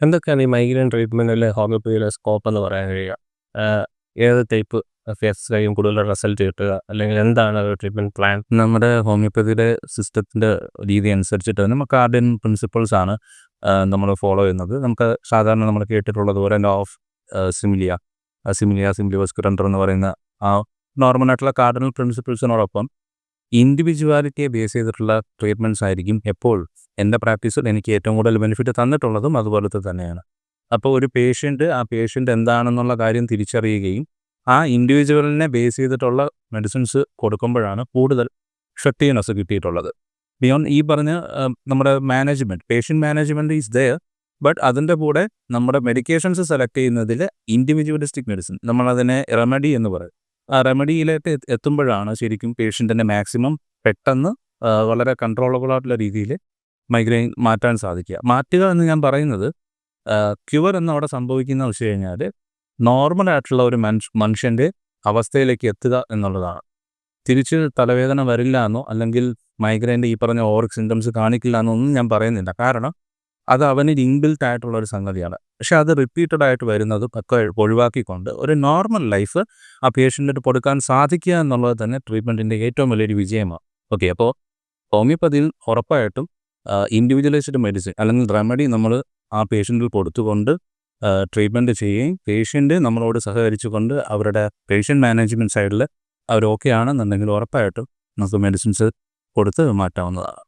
എന്തൊക്കെയാണ് ഈ migraine ട്രീറ്റ്മെന്റിലെ ഹോമിയോപ്പതിയിലെ scope എന്ന് പറയാൻ കഴിയുക? ഏത് ടൈപ്പ് എക്സർസൈസും കൂടുതൽ റിസൾട്ട് കിട്ടുക? അല്ലെങ്കിൽ എന്താണ് ഒരു ട്രീറ്റ്മെന്റ് പ്ലാൻ? നമ്മുടെ ഹോമിയോപ്പതിയുടെ സിസ്റ്റത്തിൻ്റെ രീതി അനുസരിച്ചിട്ട് നമുക്ക് ആർഡിയൻ പ്രിൻസിപ്പിൾസ് ആണ് നമ്മൾ ഫോളോ ചെയ്യുന്നത്. നമുക്ക് സാധാരണ നമ്മൾ കേട്ടിട്ടുള്ളതുപോലെ ലോ ഓഫ് സിമിലിയ സിംപ്ലിവസ് കുറൻഡർ എന്ന് പറയുന്ന ആ നോർമൽ ആയിട്ടുള്ള കാർഡിനൽ പ്രിൻസിപ്പിൾസിനോടൊപ്പം ഇൻഡിവിജ്വാലിറ്റിയെ ബേസ് ചെയ്തിട്ടുള്ള ട്രീറ്റ്മെൻറ്റ്സ് ആയിരിക്കും എപ്പോഴും എൻ്റെ പ്രാക്ടീസിൽ എനിക്ക് ഏറ്റവും കൂടുതൽ ബെനിഫിറ്റ് തന്നിട്ടുള്ളതും അതുപോലത്തെ തന്നെയാണ്. അപ്പോൾ ഒരു ആ പേഷ്യൻ്റ് എന്താണെന്നുള്ള കാര്യം തിരിച്ചറിയുകയും ആ ഇൻഡിവിജ്വലിനെ ബേസ് ചെയ്തിട്ടുള്ള മെഡിസിൻസ് കൊടുക്കുമ്പോഴാണ് കൂടുതൽ എഫക്റ്റീവ്നെസ് കിട്ടിയിട്ടുള്ളത്. ബിയോണ്ട് ഈ പറഞ്ഞ നമ്മുടെ patient management is there. But അതിൻ്റെ കൂടെ നമ്മുടെ മെഡിക്കേഷൻസ് സെലക്ട് ചെയ്യുന്നതിൽ ഇൻഡിവിജ്വലിസ്റ്റിക് മെഡിസിൻ, നമ്മളതിനെ റെമഡി എന്ന് പറയും. ആ റെമഡിയിലേക്ക് എത്തുമ്പോഴാണ് ശരിക്കും പേഷ്യൻറ്റിൻ്റെ മാക്സിമം പെട്ടെന്ന് വളരെ കൺട്രോളബിൾ ആയിട്ടുള്ള രീതിയിൽ മൈഗ്രെയിൻ മാറ്റാൻ മാറ്റുക എന്ന് ഞാൻ പറയുന്നത് ക്യൂർ എന്നവിടെ സംഭവിക്കുന്ന വെച്ച് കഴിഞ്ഞാൽ നോർമൽ ആയിട്ടുള്ള ഒരു മനുഷ്യൻ്റെ അവസ്ഥയിലേക്ക് എത്തുക എന്നുള്ളതാണ്. തിരിച്ച് തലവേദന വരില്ല എന്നോ അല്ലെങ്കിൽ മൈഗ്രെയിൻ്റെ ഈ പറഞ്ഞ ഓവർ സിംറ്റംസ് കാണിക്കില്ല എന്നൊന്നും ഞാൻ പറയുന്നില്ല. കാരണം അത് അവന് ഇൻബിൽറ്റ് ആയിട്ടുള്ള ഒരു സംഗതിയാണ്. പക്ഷെ അത് റിപ്പീറ്റഡ് ആയിട്ട് വരുന്നതും ഒക്കെ ഒഴിവാക്കിക്കൊണ്ട് ഒരു നോർമൽ ലൈഫ് ആ പേഷ്യൻറ്റിന് കൊടുക്കാൻ സാധിക്കുക എന്നുള്ളത് തന്നെ ട്രീറ്റ്മെൻറ്റിൻ്റെ ഏറ്റവും വലിയൊരു വിജയമാണ്. ഓക്കെ, അപ്പോൾ ഹോമിയോപ്പതിയിൽ ഉറപ്പായിട്ടും ഇൻഡിവിജ്വലൈസ്ഡ് മെഡിസിൻ അല്ലെങ്കിൽ റെമഡി നമ്മൾ ആ പേഷ്യൻറ്റിൽ കൊടുത്തുകൊണ്ട് ട്രീറ്റ്മെൻറ്റ് ചെയ്യുകയും പേഷ്യൻ്റ് നമ്മളോട് സഹകരിച്ചുകൊണ്ട് അവരുടെ പേഷ്യൻ്റ് മാനേജ്മെൻറ്റ് സൈഡിൽ അവർ ഓക്കെ ആണെന്നുണ്ടെങ്കിൽ ഉറപ്പായിട്ടും നമുക്ക് മെഡിസിൻസ് കൊടുത്ത് മാറ്റാവുന്നതാണ്.